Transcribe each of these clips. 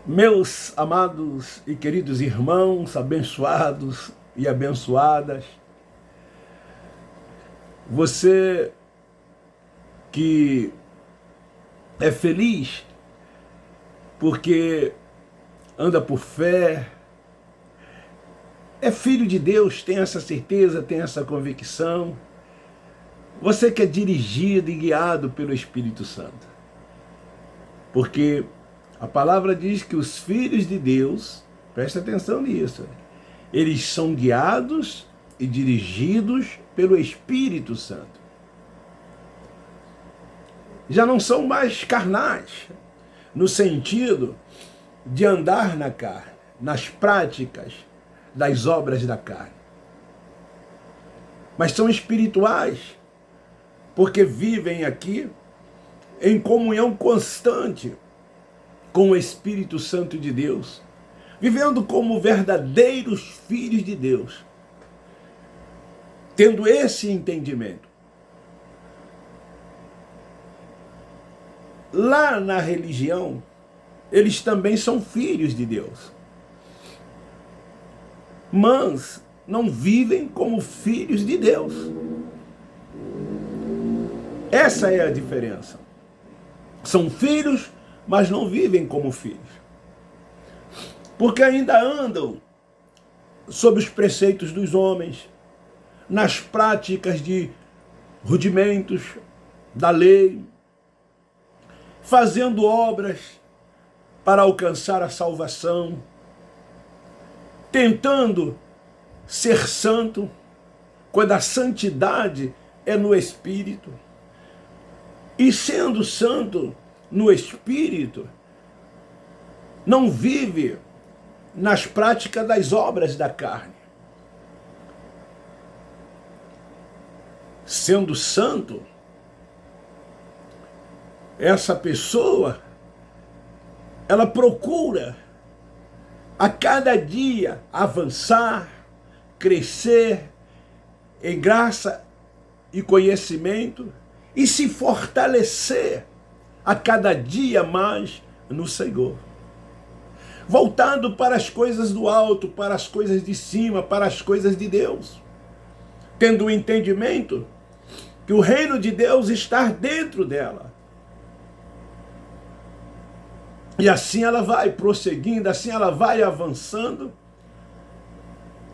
Meus amados e queridos irmãos, abençoados e abençoadas, você que é feliz porque anda por fé, é filho de Deus, tem essa certeza, tem essa convicção, você que é dirigido e guiado pelo Espírito Santo, porque a palavra diz que os filhos de Deus, presta atenção nisso, eles são guiados e dirigidos pelo Espírito Santo. Já não são mais carnais, no sentido de andar na carne, nas práticas das obras da carne. Mas são espirituais, porque vivem aqui em comunhão constante com o Espírito Santo de Deus, vivendo como verdadeiros filhos de Deus, tendo esse entendimento. Lá na religião, eles também são filhos de Deus, mas não vivem como filhos de Deus. Essa é a diferença. São filhos, mas não vivem como filhos, porque ainda andam sob os preceitos dos homens, nas práticas de rudimentos da lei, fazendo obras para alcançar a salvação, tentando ser santo, quando a santidade é no Espírito, e sendo santo no Espírito, não vive nas práticas das obras da carne. Sendo santo, essa pessoa, ela procura a cada dia avançar, crescer em graça e conhecimento e se fortalecer a cada dia mais no Senhor. Voltado para as coisas do alto, para as coisas de cima, para as coisas de Deus. Tendo o entendimento que o reino de Deus está dentro dela. E assim ela vai prosseguindo, assim ela vai avançando,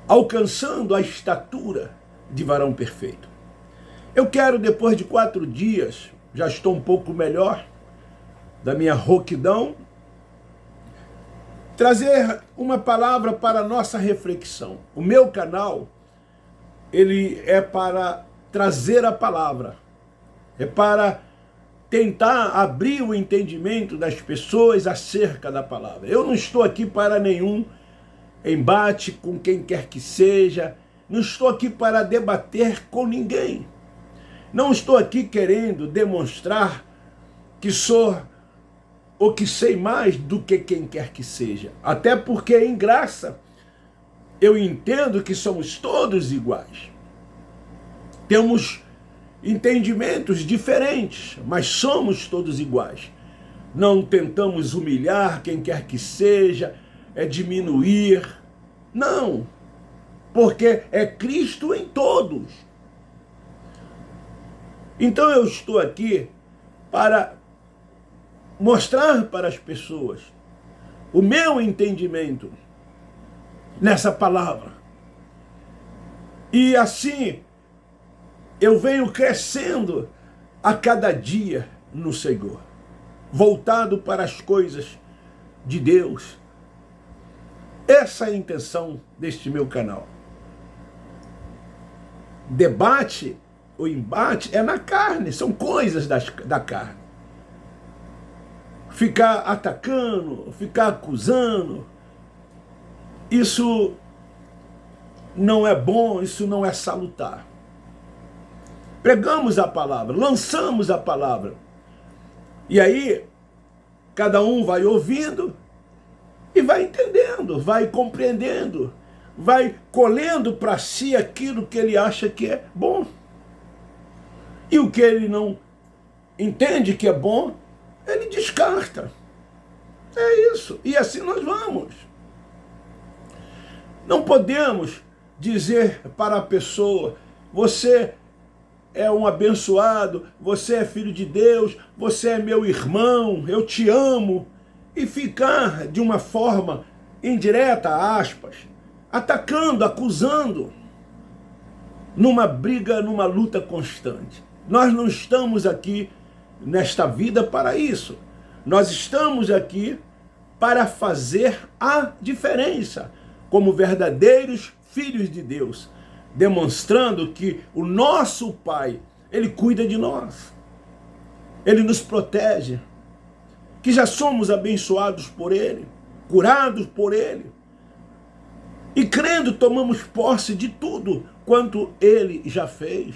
alcançando a estatura de varão perfeito. Eu quero, depois de 4 dias, já estou um pouco melhor da minha rouquidão, trazer uma palavra para a nossa reflexão. O meu canal, ele é para trazer a palavra, é para tentar abrir o entendimento das pessoas acerca da palavra. Eu não estou aqui para nenhum embate com quem quer que seja, não estou aqui para debater com ninguém. Não estou aqui querendo demonstrar que sou ou que sei mais do que quem quer que seja. Até porque em graça eu entendo que somos todos iguais. Temos entendimentos diferentes, mas somos todos iguais. Não tentamos humilhar quem quer que seja, diminuir. Não, porque é Cristo em todos. Então eu estou aqui para mostrar para as pessoas o meu entendimento nessa palavra. E assim eu venho crescendo a cada dia no Senhor, voltado para as coisas de Deus. Essa é a intenção deste meu canal. Debate, o embate é na carne, são coisas da carne. Ficar atacando, ficar acusando, isso não é bom, isso não é salutar. Pregamos a palavra, lançamos a palavra. E aí, cada um vai ouvindo e vai entendendo, vai compreendendo, vai colhendo para si aquilo que ele acha que é bom. E o que ele não entende que é bom, ele descarta. É isso. E assim nós vamos. Não podemos dizer para a pessoa, você é um abençoado, você é filho de Deus, você é meu irmão, eu te amo, e ficar de uma forma indireta, aspas, atacando, acusando, numa briga, numa luta constante. Nós não estamos aqui nesta vida para isso. Nós estamos aqui para fazer a diferença, como verdadeiros filhos de Deus, demonstrando que o nosso Pai, Ele cuida de nós, Ele nos protege, que já somos abençoados por Ele, curados por Ele, e crendo tomamos posse de tudo quanto Ele já fez,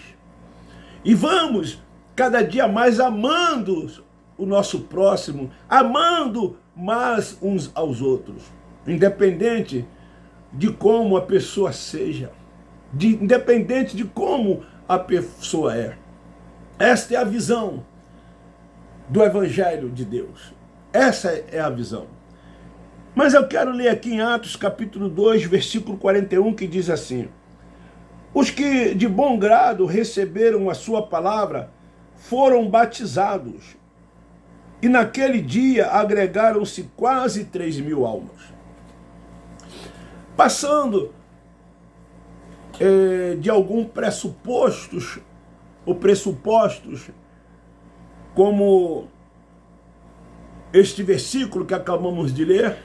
e vamos cada dia mais amando o nosso próximo, amando mais uns aos outros, independente de como a pessoa seja, independente de como a pessoa é. Esta é a visão do Evangelho de Deus. Essa é a visão. Mas eu quero ler aqui em Atos capítulo 2, versículo 41, que diz assim: os que de bom grado receberam a sua palavra foram batizados, e naquele dia agregaram-se quase 3.000 almas. Passando de alguns pressupostos, como este versículo que acabamos de ler,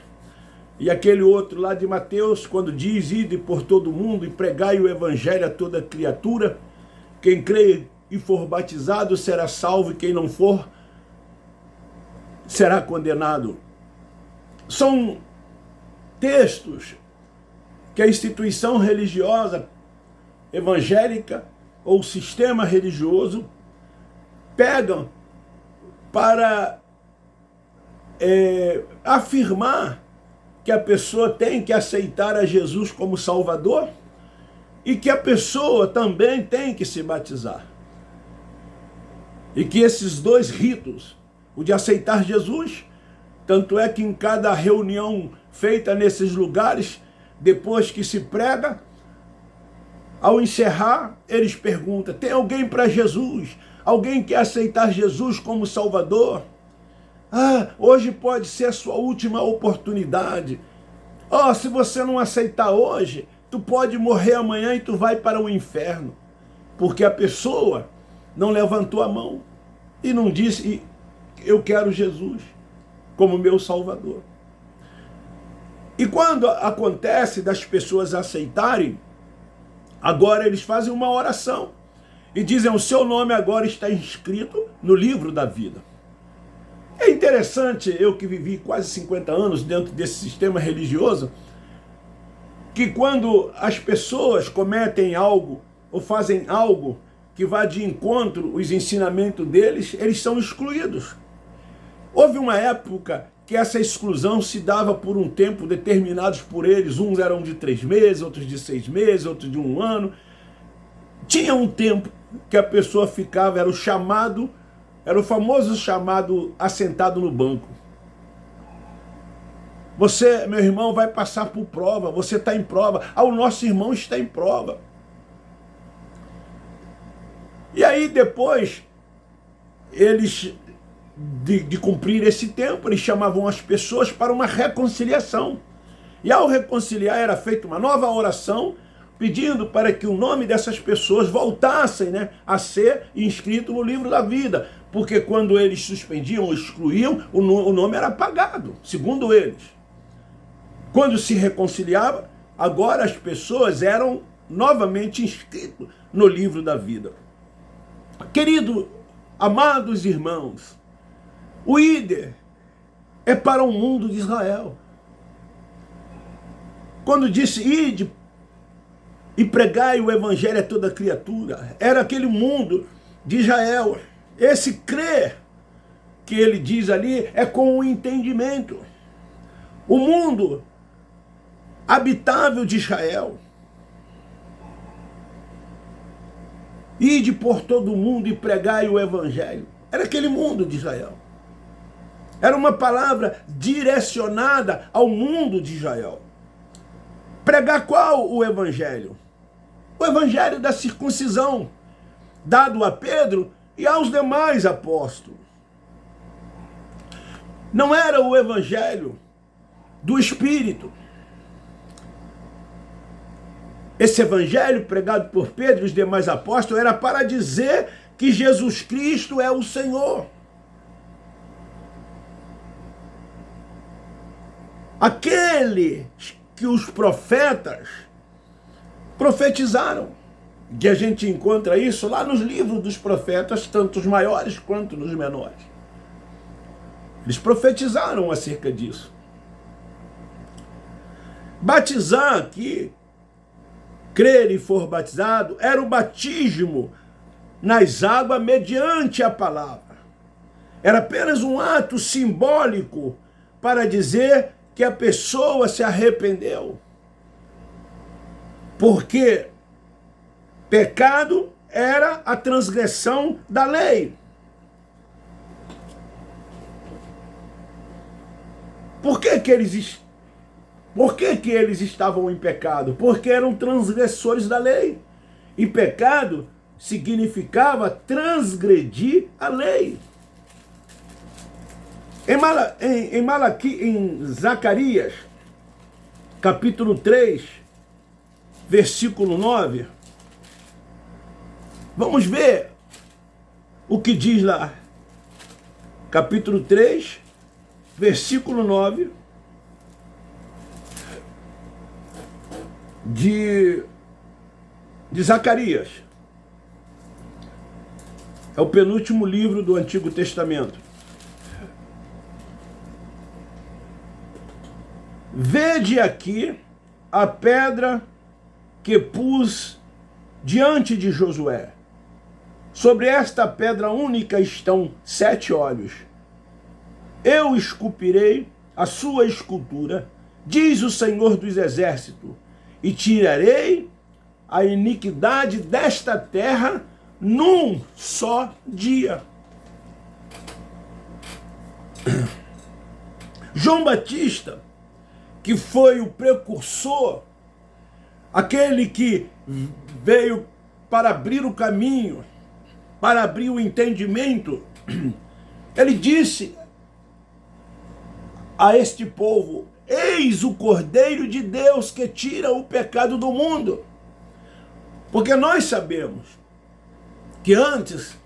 e aquele outro lá de Mateus, quando diz, ide por todo mundo e pregai o evangelho a toda criatura, quem crê e for batizado será salvo, e quem não for, será condenado. São textos que a instituição religiosa evangélica ou sistema religioso pegam para afirmar que a pessoa tem que aceitar a Jesus como Salvador e que a pessoa também tem que se batizar. E que esses dois ritos, o de aceitar Jesus, tanto é que em cada reunião feita nesses lugares, depois que se prega, ao encerrar, eles perguntam, tem alguém para Jesus? Alguém quer aceitar Jesus como Salvador? Hoje pode ser a sua última oportunidade. Se você não aceitar hoje, tu pode morrer amanhã e tu vai para o inferno. Porque a pessoa não levantou a mão e não disse, eu quero Jesus como meu Salvador. E quando acontece das pessoas aceitarem, agora eles fazem uma oração e dizem, o seu nome agora está inscrito no livro da vida. É interessante, eu que vivi quase 50 anos dentro desse sistema religioso, que quando as pessoas cometem algo ou fazem algo que vá de encontro aos ensinamentos deles, eles são excluídos. Houve uma época que essa exclusão se dava por um tempo determinados por eles, uns eram de 3 meses, outros de 6 meses, outros de 1 ano. Tinha um tempo que a pessoa ficava, era o famoso chamado assentado no banco. Você, meu irmão, vai passar por prova, você está em prova. O nosso irmão está em prova. E aí depois, eles, de cumprir esse tempo, eles chamavam as pessoas para uma reconciliação. E ao reconciliar era feita uma nova oração, pedindo para que o nome dessas pessoas voltassem, a ser inscrito no livro da vida. Porque quando eles suspendiam ou excluíam, o nome era apagado, segundo eles. Quando se reconciliava, agora as pessoas eram novamente inscritas no livro da vida. Querido, amados irmãos, o íder é para o mundo de Israel. Quando disse, ide e pregai o evangelho a toda criatura, era aquele mundo de Israel. Esse crer que ele diz ali é com o entendimento. O mundo habitável de Israel. Ide por todo o mundo e pregai o evangelho. Era aquele mundo de Israel. Era uma palavra direcionada ao mundo de Israel. Pregar qual o evangelho? O evangelho da circuncisão, dado a Pedro e aos demais apóstolos. Não era o evangelho do Espírito. Esse evangelho pregado por Pedro e os demais apóstolos era para dizer que Jesus Cristo é o Senhor. Aquele que os profetas profetizaram. Que a gente encontra isso lá nos livros dos profetas, tanto os maiores quanto os menores. Eles profetizaram acerca disso. Batizar aqui, crer e for batizado, era o batismo nas águas mediante a palavra. Era apenas um ato simbólico para dizer que a pessoa se arrependeu. Porque pecado era a transgressão da lei. Por que eles estavam em pecado? Porque eram transgressores da lei. E pecado significava transgredir a lei. Em Zacarias, capítulo 3, versículo 9, vamos ver o que diz lá. Capítulo 3, versículo 9, de Zacarias. É o penúltimo livro do Antigo Testamento. Vede aqui a pedra que pus diante de Josué. Sobre esta pedra única estão 7 olhos. Eu esculpirei a sua escultura, diz o Senhor dos Exércitos, e tirarei a iniquidade desta terra num só dia. João Batista, que foi o precursor, aquele que veio para abrir o caminho, para abrir o entendimento, ele disse a este povo: eis o Cordeiro de Deus que tira o pecado do mundo. Porque nós sabemos que antes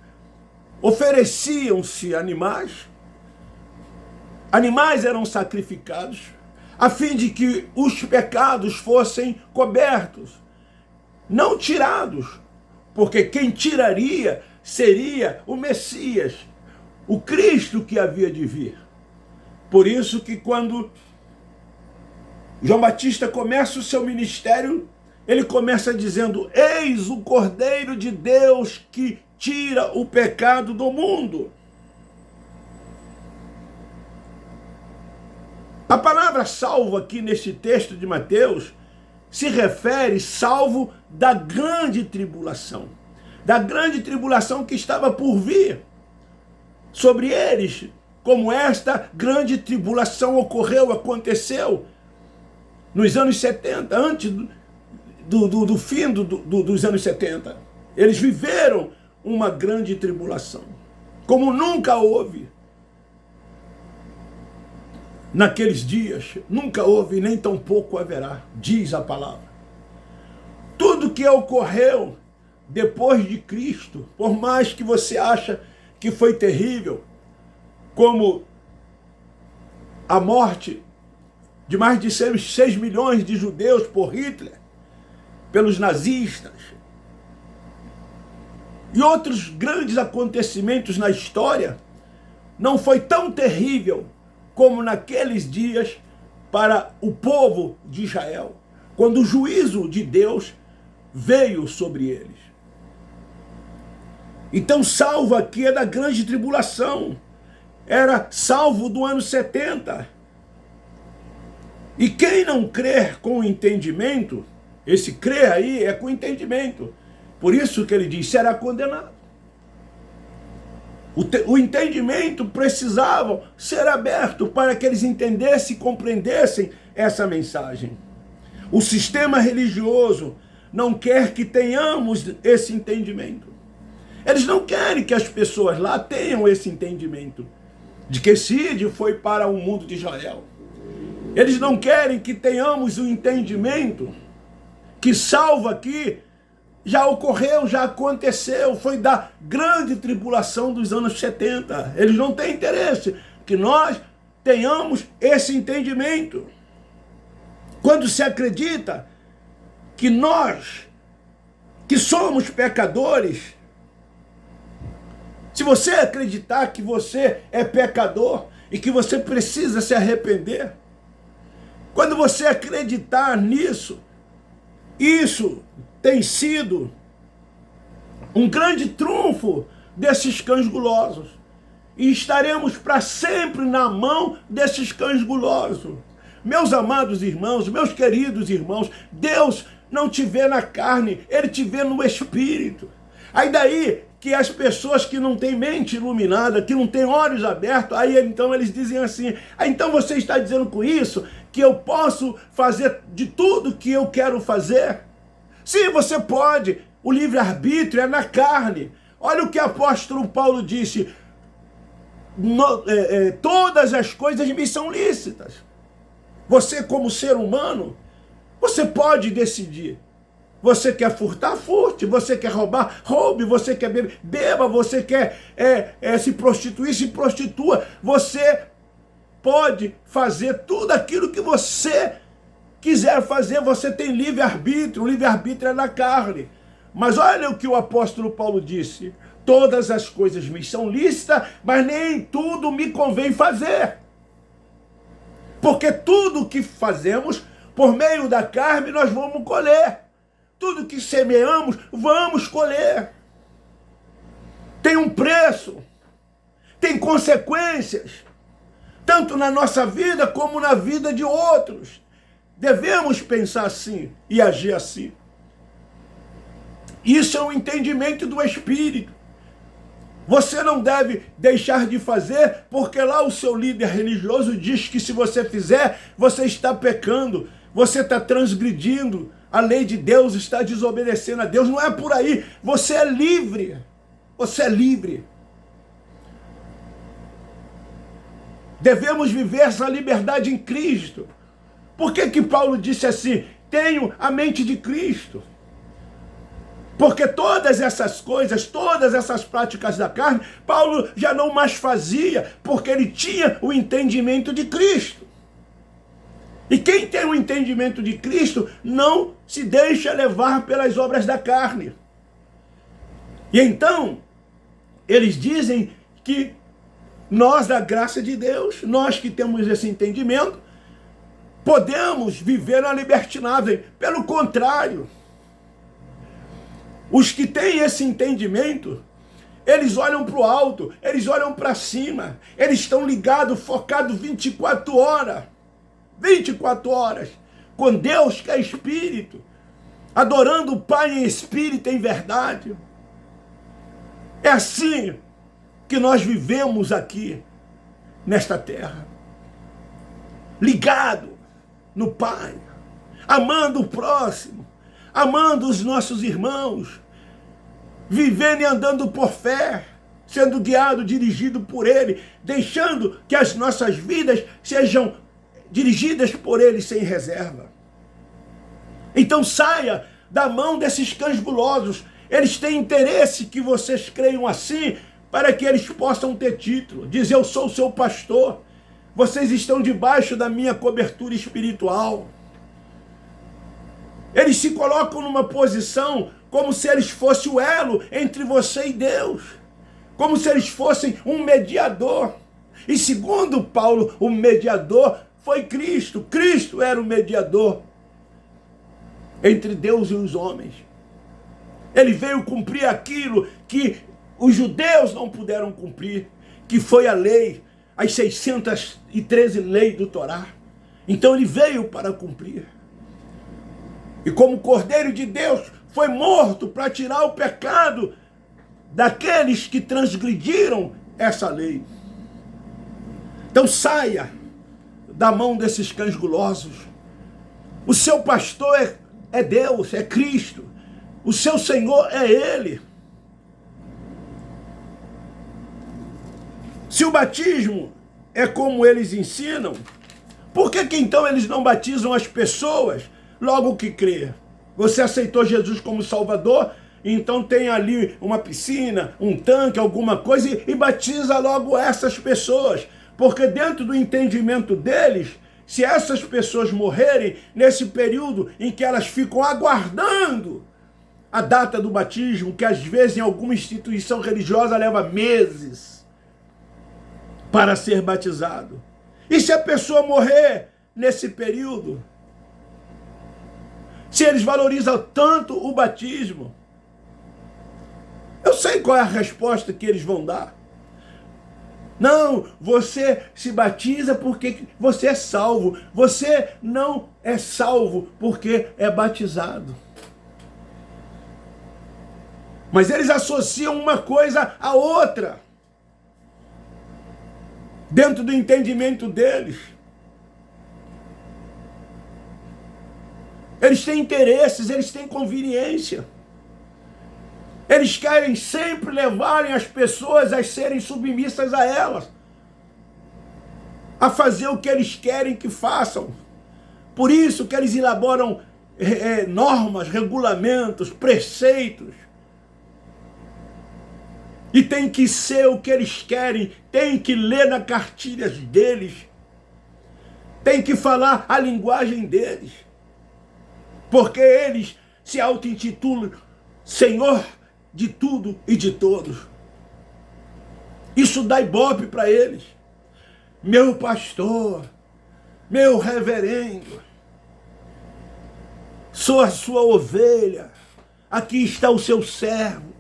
ofereciam-se animais eram sacrificados, a fim de que os pecados fossem cobertos, não tirados, porque quem tiraria seria o Messias, o Cristo que havia de vir. Por isso que quando João Batista começa o seu ministério, ele começa dizendo: eis o Cordeiro de Deus que tira o pecado do mundo. A palavra salvo aqui neste texto de Mateus se refere salvo da grande tribulação que estava por vir sobre eles, como esta grande tribulação aconteceu nos anos 70, antes do fim dos anos 70. Eles viveram uma grande tribulação, como nunca houve. Naqueles dias, nunca houve, nem tampouco haverá, diz a palavra. Tudo que ocorreu depois de Cristo, por mais que você ache que foi terrível, como a morte de mais de 6 milhões de judeus por Hitler, pelos nazistas, e outros grandes acontecimentos na história, não foi tão terrível como naqueles dias para o povo de Israel, quando o juízo de Deus veio sobre eles. Então, salvo aqui é da grande tribulação, era salvo do ano 70. E quem não crer com entendimento, esse crer aí é com entendimento, por isso que ele diz, será condenado. O entendimento precisava ser aberto para que eles entendessem e compreendessem essa mensagem. O sistema religioso não quer que tenhamos esse entendimento. Eles não querem que as pessoas lá tenham esse entendimento de que Cid foi para o mundo de Israel. Eles não querem que tenhamos o entendimento que salvo aqui já ocorreu, já aconteceu, foi da grande tribulação dos anos 70. Eles não têm interesse que nós tenhamos esse entendimento. Quando se acredita que nós, que somos pecadores, se você acreditar que você é pecador e que você precisa se arrepender, quando você acreditar nisso, isso tem sido um grande trunfo desses cães gulosos. E estaremos para sempre na mão desses cães gulosos. Meus amados irmãos, meus queridos irmãos, Deus não te vê na carne, Ele te vê no Espírito. Aí daí que as pessoas que não têm mente iluminada, que não têm olhos abertos, aí então eles dizem assim, então você está dizendo com isso que eu posso fazer de tudo que eu quero fazer? Sim, você pode. O livre-arbítrio é na carne. Olha o que o apóstolo Paulo disse. Todas as coisas me são lícitas. Você, como ser humano, você pode decidir. Você quer furtar? Furte. Você quer roubar? Roube. Você quer beber? Beba. Você quer se prostituir? Se prostitua. Você pode fazer tudo aquilo que você quiser fazer. Você tem livre-arbítrio. O livre-arbítrio é na carne. Mas olha o que o apóstolo Paulo disse. Todas as coisas me são lícitas, mas nem tudo me convém fazer. Porque tudo que fazemos, por meio da carne, nós vamos colher. Tudo que semeamos, vamos colher. Tem um preço. Tem consequências. Tanto na nossa vida, como na vida de outros. Devemos pensar assim e agir assim. Isso é um entendimento do Espírito. Você não deve deixar de fazer, porque lá o seu líder religioso diz que se você fizer, você está pecando, você está transgredindo a lei de Deus, está desobedecendo a Deus. Não é por aí. Você é livre. Você é livre. Devemos viver essa liberdade em Cristo. Por que Paulo disse assim? Tenho a mente de Cristo. Porque todas essas coisas, todas essas práticas da carne, Paulo já não mais fazia, porque ele tinha o entendimento de Cristo. E quem tem o entendimento de Cristo não se deixa levar pelas obras da carne. E então, eles dizem que nós, da graça de Deus, nós que temos esse entendimento, podemos viver na libertinagem. Pelo contrário, os que têm esse entendimento, eles olham para o alto, eles olham para cima, eles estão ligados, focados 24 horas. 24 horas, com Deus que é Espírito, adorando o Pai em Espírito e em verdade. É assim que nós vivemos aqui, nesta terra. Ligado no Pai, amando o próximo, amando os nossos irmãos, vivendo e andando por fé, sendo guiado, dirigido por Ele, deixando que as nossas vidas sejam dirigidas por Ele sem reserva. Então saia da mão desses cães gulosos. Eles têm interesse que vocês creiam assim, para que eles possam ter título. Diz, eu sou o seu pastor. Vocês estão debaixo da minha cobertura espiritual. Eles se colocam numa posição como se eles fossem o elo entre você e Deus. Como se eles fossem um mediador. E segundo Paulo, o mediador foi Cristo. Cristo era o mediador entre Deus e os homens. Ele veio cumprir aquilo que os judeus não puderam cumprir, que foi a lei, as 613 leis do Torá. Então ele veio para cumprir. E como Cordeiro de Deus, foi morto para tirar o pecado daqueles que transgrediram essa lei. Então saia da mão desses cães gulosos. O seu pastor é Deus, é Cristo. O seu Senhor é Ele. Se o batismo é como eles ensinam, por que então eles não batizam as pessoas logo que crê? Você aceitou Jesus como Salvador, então tem ali uma piscina, um tanque, alguma coisa, e batiza logo essas pessoas. Porque dentro do entendimento deles, se essas pessoas morrerem nesse período em que elas ficam aguardando a data do batismo, que às vezes em alguma instituição religiosa leva meses para ser batizado. E se a pessoa morrer nesse período? Se eles valorizam tanto o batismo, eu sei qual é a resposta que eles vão dar. Não, você se batiza porque você é salvo. Você não é salvo porque é batizado. Mas eles associam uma coisa à outra, dentro do entendimento deles. Eles têm interesses, eles têm conveniência. Eles querem sempre levarem as pessoas a serem submissas a elas, a fazer o que eles querem que façam. Por isso que eles elaboram normas, regulamentos, preceitos. E tem que ser o que eles querem, tem que ler na cartilha deles, tem que falar a linguagem deles, porque eles se auto-intitulam Senhor de tudo e de todos. Isso dá ibope para eles. Meu pastor, meu reverendo, sou a sua ovelha, aqui está o seu servo.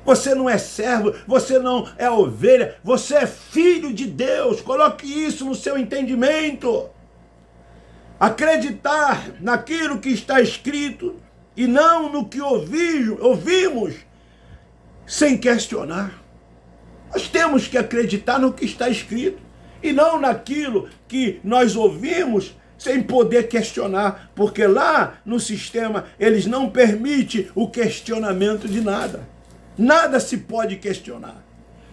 Você não é servo, você não é ovelha, você é filho de Deus. Coloque isso no seu entendimento. Acreditar naquilo que está escrito e não no que ouvimos sem questionar. Nós temos que acreditar no que está escrito e não naquilo que nós ouvimos sem poder questionar, porque lá no sistema eles não permitem o questionamento de nada. Nada se pode questionar.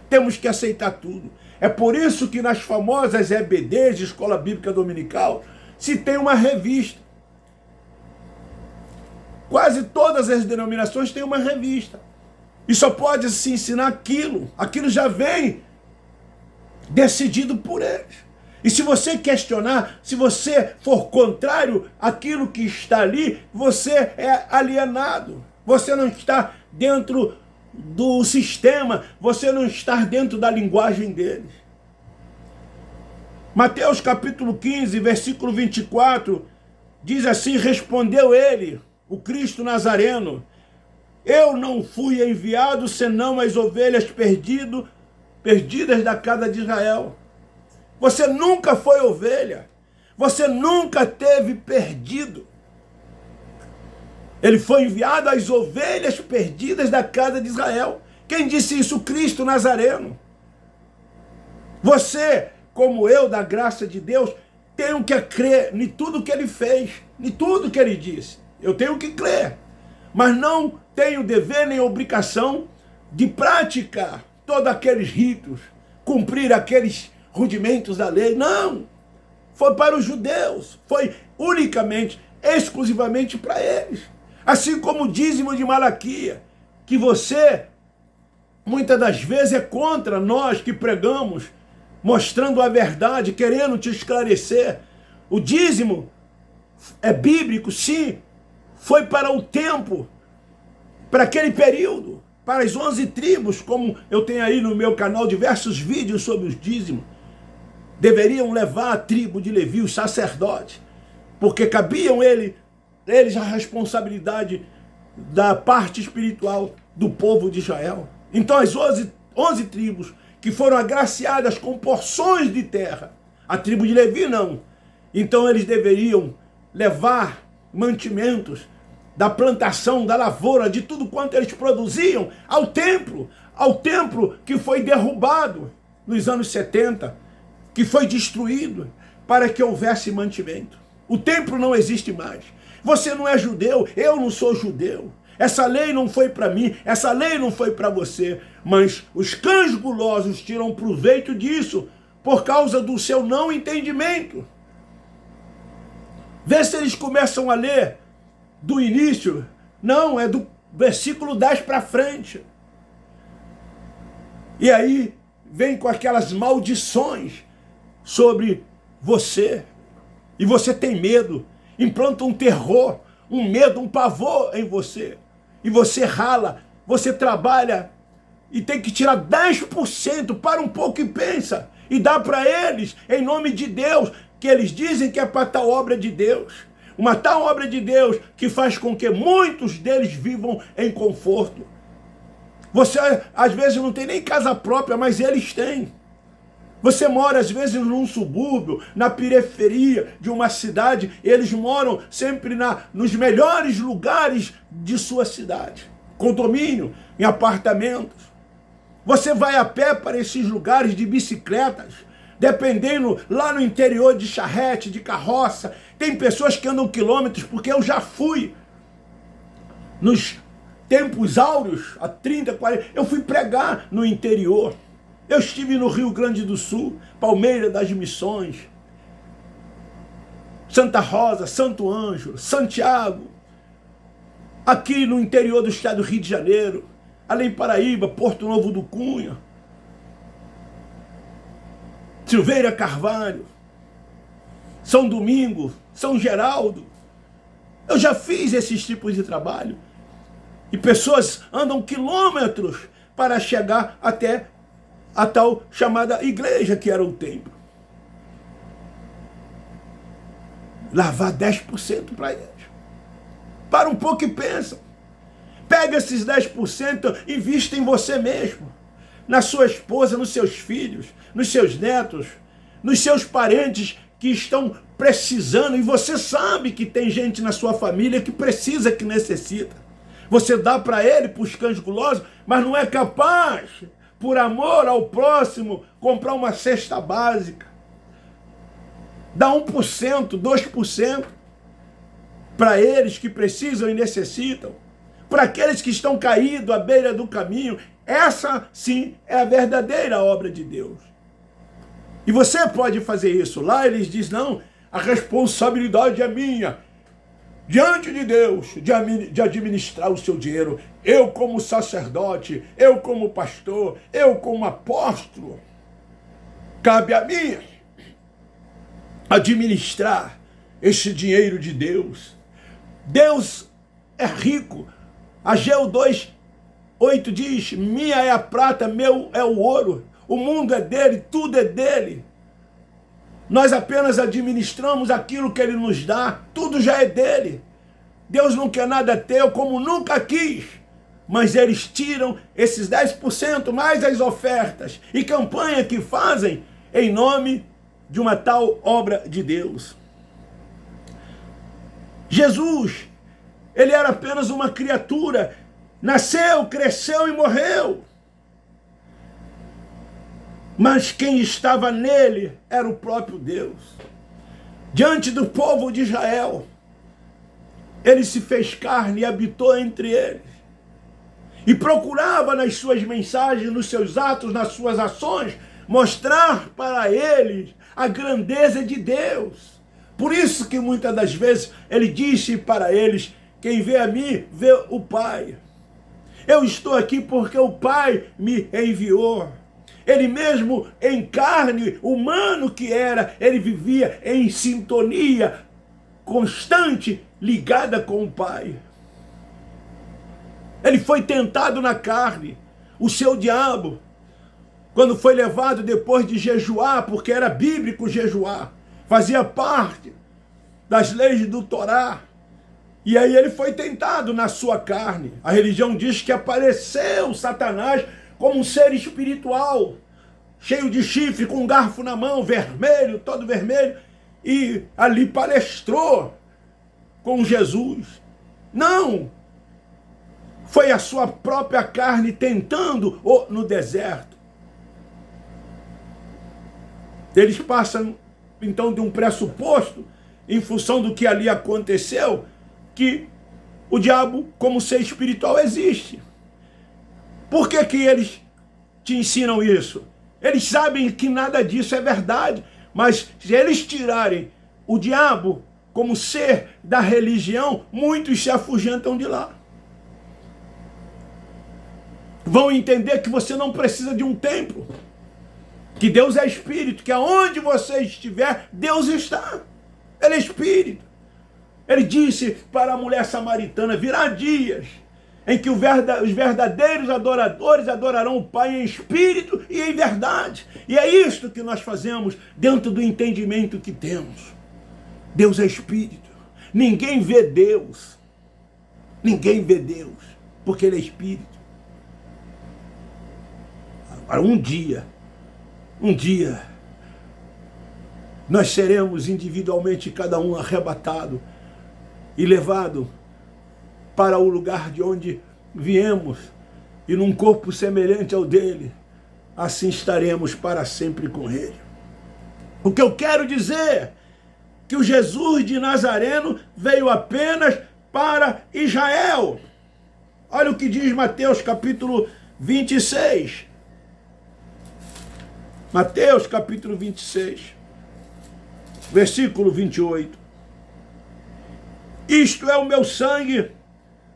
Temos que aceitar tudo. É por isso que nas famosas EBDs, Escola Bíblica Dominical, se tem uma revista. Quase todas as denominações têm uma revista. E só pode se ensinar aquilo. Aquilo já vem decidido por eles. E se você questionar, se você for contrário àquilo que está ali, você é alienado. Você não está dentro do sistema, você não está dentro da linguagem deles. Mateus capítulo 15, versículo 24, diz assim: respondeu ele, o Cristo Nazareno, eu não fui enviado senão as ovelhas perdidas da casa de Israel. Você nunca foi ovelha, você nunca teve perdido. Ele foi enviado às ovelhas perdidas da casa de Israel. Quem disse isso? Cristo Nazareno. Você, como eu, da graça de Deus, tenho que crer em tudo que ele fez, em tudo que ele disse. Eu tenho que crer, mas não tenho dever nem obrigação de praticar todos aqueles ritos, cumprir aqueles rudimentos da lei. Não! Foi para os judeus, foi unicamente, exclusivamente para eles. Assim como o dízimo de Malaquias, que você, muitas das vezes, é contra nós que pregamos, mostrando a verdade, querendo te esclarecer. O dízimo é bíblico, sim, foi para o tempo, para aquele período, para as 11 tribos, como eu tenho aí no meu canal diversos vídeos sobre os dízimos. Deveriam levar a tribo de Levi, os sacerdotes, porque cabiam eles a responsabilidade da parte espiritual do povo de Israel. Então as 11 tribos que foram agraciadas com porções de terra, a tribo de Levi não. Então eles deveriam levar mantimentos da plantação, da lavoura, de tudo quanto eles produziam ao templo, ao templo que foi derrubado nos anos 70, que foi destruído para que houvesse mantimento. O templo não existe mais. Você não é judeu, eu não sou judeu. Essa lei não foi para mim, essa lei não foi para você. Mas os cães gulosos tiram proveito disso por causa do seu não entendimento. Vê se eles começam a ler do início. Não, é do versículo 10 para frente. E aí vem com aquelas maldições sobre você. E você tem medo. Implanta um terror, um medo, um pavor em você. E você rala, você trabalha e tem que tirar 10%, para um pouco e pensa. E dá para eles, em nome de Deus, que eles dizem que é para tal obra de Deus. Uma tal obra de Deus que faz com que muitos deles vivam em conforto. Você, às vezes, não tem nem casa própria, mas eles têm. Você mora, às vezes, num subúrbio, na periferia de uma cidade. Eles moram sempre nos melhores lugares de sua cidade. Condomínio, em apartamentos. Você vai a pé para esses lugares de bicicletas. Dependendo, lá no interior, de charrete, de carroça. Tem pessoas que andam quilômetros, porque eu já fui. Nos tempos áureos, há 30, 40, eu fui pregar no interior. Eu estive no Rio Grande do Sul, Palmeira das Missões, Santa Rosa, Santo Ângelo, Santiago, aqui no interior do estado do Rio de Janeiro, Além Paraíba, Porto Novo do Cunha, Silveira Carvalho, São Domingo, São Geraldo. Eu já fiz esses tipos de trabalho. E pessoas andam quilômetros para chegar até a tal chamada igreja que era o templo. Lavar 10% para eles. Para um pouco e pensa. Pega esses 10% e invista em você mesmo. Na sua esposa, nos seus filhos, nos seus netos, nos seus parentes que estão precisando. E você sabe que tem gente na sua família que precisa, que necessita. Você dá para ele, para os cães gulosos, mas não é capaz, por amor ao próximo, comprar uma cesta básica. Dá 1%, 2% para eles que precisam e necessitam. Para aqueles que estão caídos à beira do caminho. Essa, sim, é a verdadeira obra de Deus. E você pode fazer isso. Lá eles dizem, não, a responsabilidade é minha. Diante de Deus, de administrar o seu dinheiro. Eu como sacerdote, eu como pastor, eu como apóstolo. Cabe a mim administrar este dinheiro de Deus. Deus é rico. Ageu 2:8 diz, minha é a prata, meu é o ouro. O mundo é dele, tudo é dele. Nós apenas administramos aquilo que ele nos dá, tudo já é dele. Deus não quer nada teu, como nunca quis. Mas eles tiram esses 10% mais as ofertas e campanha que fazem em nome de uma tal obra de Deus. Jesus, ele era apenas uma criatura, nasceu, cresceu e morreu. Mas quem estava nele era o próprio Deus. Diante do povo de Israel, ele se fez carne e habitou entre eles. E procurava nas suas mensagens, nos seus atos, nas suas ações, mostrar para eles a grandeza de Deus. Por isso que muitas das vezes ele disse para eles, quem vê a mim, vê o Pai. Eu estou aqui porque o Pai me enviou. Ele mesmo, em carne, humano que era, ele vivia em sintonia constante, ligada com o Pai. Ele foi tentado na carne. O seu diabo, quando foi levado depois de jejuar, porque era bíblico jejuar, fazia parte das leis do Torá. E aí ele foi tentado na sua carne. A religião diz que apareceu Satanás como um ser espiritual, cheio de chifre, com um garfo na mão, vermelho, todo vermelho, e ali palestrou com Jesus. Não! Foi a sua própria carne tentando no deserto. Eles passam, então, de um pressuposto, em função do que ali aconteceu, que o diabo, como ser espiritual, existe. Por que que eles te ensinam isso? Eles sabem que nada disso é verdade, mas se eles tirarem o diabo como ser da religião, muitos se afugentam de lá. Vão entender que você não precisa de um templo, que Deus é espírito, que aonde você estiver, Deus está. Ele é espírito. Ele disse para a mulher samaritana, virá dias em que os verdadeiros adoradores adorarão o Pai em espírito e em verdade. E é isto que nós fazemos dentro do entendimento que temos. Deus é espírito. Ninguém vê Deus. Ninguém vê Deus, porque Ele é espírito. Agora, um dia, nós seremos individualmente, cada um arrebatado e levado para o lugar de onde viemos, e num corpo semelhante ao dele, assim estaremos para sempre com ele. O que eu quero dizer, que o Jesus de Nazareno veio apenas para Israel. Olha o que diz Mateus capítulo 26. Mateus capítulo 26, versículo 28. Isto é o meu sangue,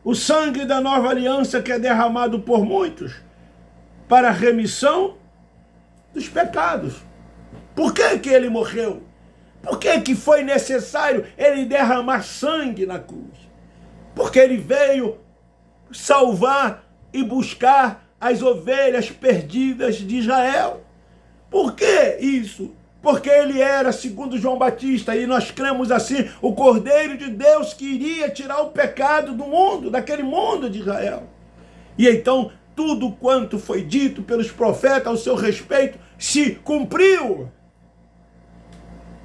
o sangue da nova aliança que é derramado por muitos para a remissão dos pecados. Por que que ele morreu? Por que que foi necessário ele derramar sangue na cruz? Porque ele veio salvar e buscar as ovelhas perdidas de Israel. Por que isso? Porque ele era, segundo João Batista, e nós cremos assim, o Cordeiro de Deus que iria tirar o pecado do mundo, daquele mundo de Israel. E então, tudo quanto foi dito pelos profetas ao seu respeito, se cumpriu.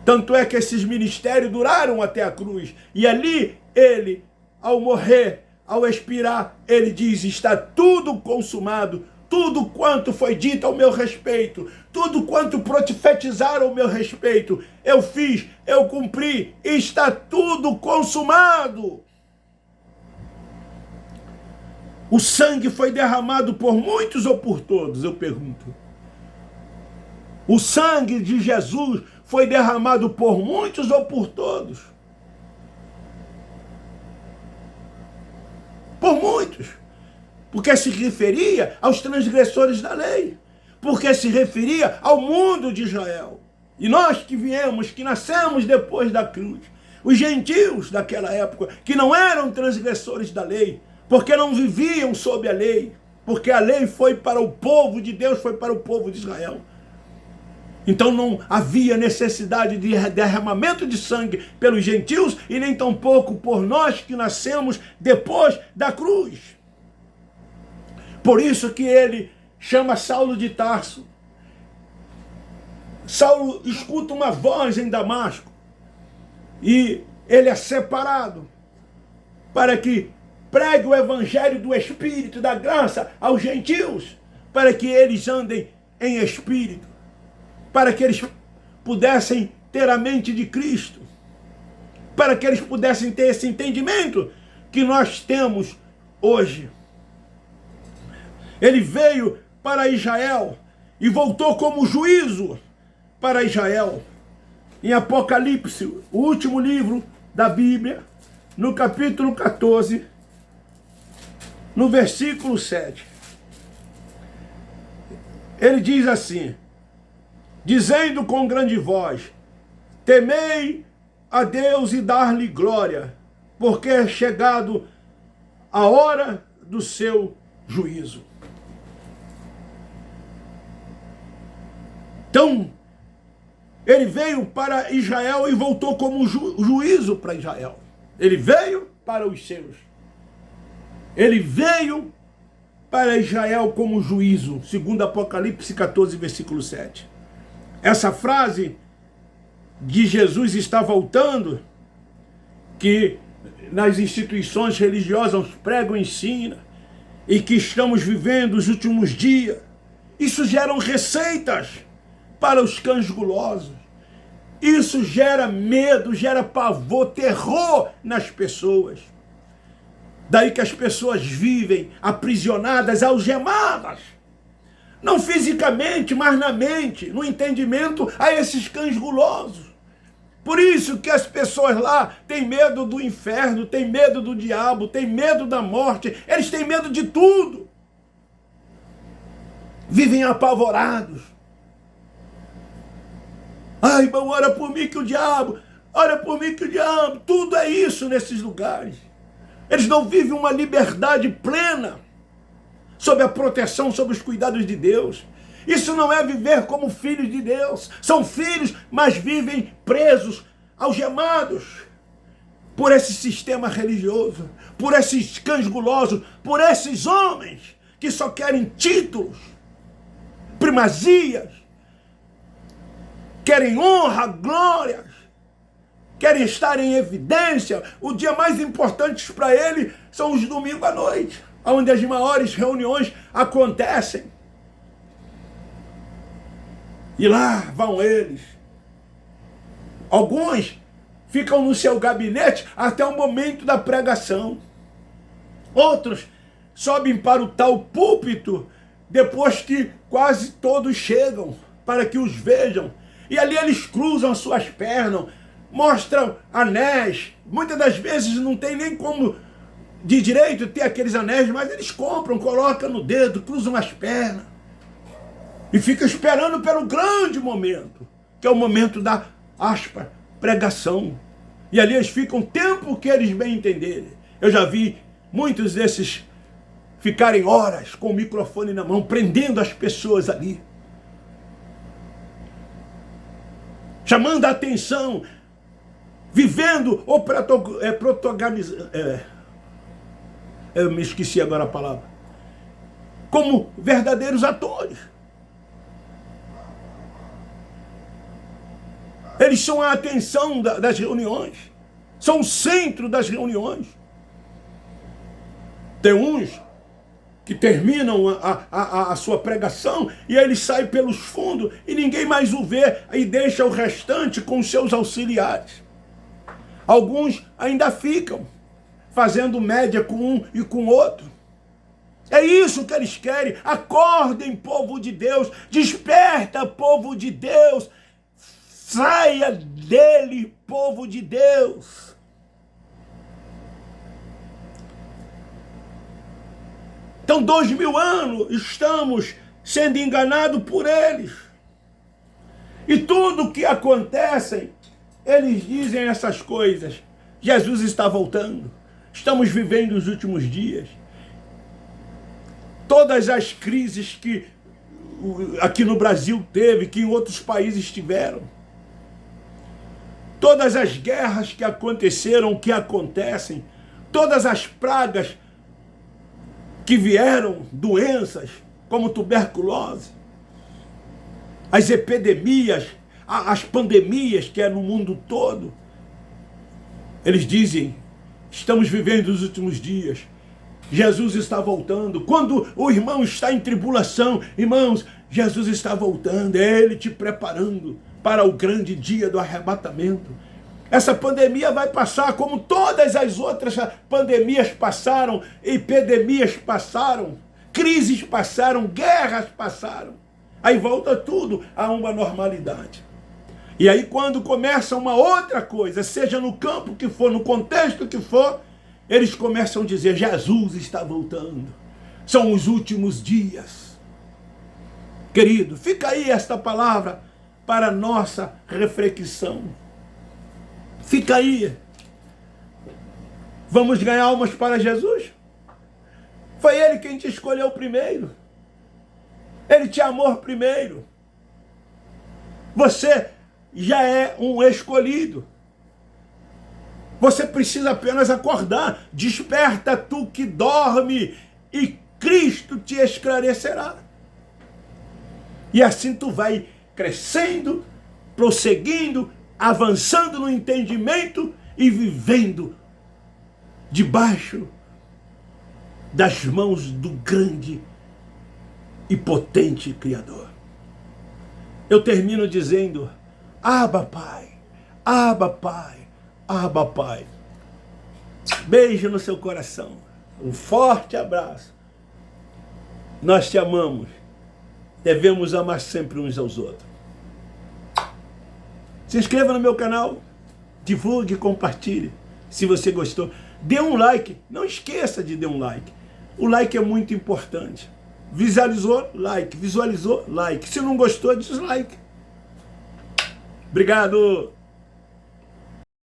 Tanto é que esses ministérios duraram até a cruz. E ali, ele, ao morrer, ao expirar, ele diz, está tudo consumado. Tudo quanto foi dito ao meu respeito, tudo quanto profetizaram ao meu respeito, eu fiz, eu cumpri, está tudo consumado. O sangue foi derramado por muitos ou por todos, eu pergunto. O sangue de Jesus foi derramado por muitos ou por todos? Por muitos. Porque se referia aos transgressores da lei, porque se referia ao mundo de Israel. E nós que viemos, que nascemos depois da cruz, os gentios daquela época, que não eram transgressores da lei, porque não viviam sob a lei, porque a lei foi para o povo de Deus, foi para o povo de Israel. Então não havia necessidade de derramamento de sangue pelos gentios, e nem tampouco por nós que nascemos depois da cruz. Por isso que ele chama Saulo de Tarso. Saulo escuta uma voz em Damasco e ele é separado para que pregue o evangelho do Espírito, da graça aos gentios, para que eles andem em Espírito, para que eles pudessem ter a mente de Cristo, para que eles pudessem ter esse entendimento que nós temos hoje. Ele veio para Israel e voltou como juízo para Israel. Em Apocalipse, o último livro da Bíblia, no capítulo 14, no versículo 7. Ele diz assim, dizendo com grande voz, temei a Deus e dar-lhe glória, porque é chegado a hora do seu juízo. Então, ele veio para Israel e voltou como juízo para Israel. Ele veio para os seus. Ele veio para Israel como juízo, segundo Apocalipse 14, versículo 7. Essa frase de Jesus está voltando, que nas instituições religiosas pregam e ensinam, e que estamos vivendo os últimos dias, isso gera receitas para os cães gulosos. Isso gera medo, gera pavor, terror nas pessoas. Daí que as pessoas vivem aprisionadas, algemadas. Não fisicamente, mas na mente, no entendimento a esses cães gulosos. Por isso que as pessoas lá têm medo do inferno, têm medo do diabo, têm medo da morte, eles têm medo de tudo. Vivem apavorados. Ai, irmão, ora por mim que o diabo, ora por mim que o diabo, tudo é isso nesses lugares. Eles não vivem uma liberdade plena sob a proteção, sob os cuidados de Deus. Isso não é viver como filhos de Deus. São filhos, mas vivem presos, algemados por esse sistema religioso, por esses cães gulosos, por esses homens que só querem títulos, primazias, querem honra, glórias, querem estar em evidência. O dia mais importante para ele são os domingos à noite, onde as maiores reuniões acontecem. E lá vão eles. Alguns ficam no seu gabinete até o momento da pregação. Outros sobem para o tal púlpito depois que quase todos chegam para que os vejam. E ali eles cruzam as suas pernas, mostram anéis. Muitas das vezes não tem nem como de direito ter aqueles anéis, mas eles compram, colocam no dedo, cruzam as pernas. E ficam esperando pelo grande momento, que é o momento da aspa, pregação. E ali eles ficam o tempo que eles bem entenderem. Eu já vi muitos desses ficarem horas com o microfone na mão, prendendo as pessoas ali. Chamando a atenção, vivendo ou protagonizando. Eu me esqueci agora a palavra. Como verdadeiros atores. Eles são a atenção das reuniões. São o centro das reuniões. Tem uns que terminam a sua pregação e ele sai pelos fundos e ninguém mais o vê e deixa o restante com seus auxiliares. Alguns ainda ficam fazendo média com um e com o outro. É isso que eles querem. Acordem, povo de Deus. Desperta, povo de Deus. Saia dele, povo de Deus. Então, 2000 anos estamos sendo enganados por eles. E tudo que acontece, eles dizem essas coisas. Jesus está voltando. Estamos vivendo os últimos dias. Todas as crises que aqui no Brasil teve, que em outros países tiveram. Todas as guerras que aconteceram, que acontecem, todas as pragas que vieram, doenças como tuberculose, as epidemias, as pandemias que é no mundo todo. Eles dizem, estamos vivendo os últimos dias. Jesus está voltando. Quando o irmão está em tribulação, irmãos, Jesus está voltando. É Ele te preparando para o grande dia do arrebatamento. Essa pandemia vai passar como todas as outras pandemias passaram, epidemias passaram, crises passaram, guerras passaram. Aí volta tudo a uma normalidade. E aí quando começa uma outra coisa, seja no campo que for, no contexto que for, eles começam a dizer, Jesus está voltando. São os últimos dias. Querido, fica aí esta palavra para nossa reflexão. Fica aí. Vamos ganhar almas para Jesus? Foi Ele quem te escolheu primeiro. Ele te amou primeiro. Você já é um escolhido. Você precisa apenas acordar. Desperta tu que dorme e Cristo te esclarecerá. E assim tu vai crescendo, prosseguindo, avançando no entendimento e vivendo debaixo das mãos do grande e potente Criador. Eu termino dizendo: Abba, Pai, Abba, Pai, Abba, Pai. Beijo no seu coração, um forte abraço. Nós te amamos, devemos amar sempre uns aos outros. Se inscreva no meu canal, divulgue, compartilhe. Se você gostou, dê um like, não esqueça de dar um like. O like é muito importante. Visualizou, like. Visualizou, like. Se não gostou, dislike. Obrigado.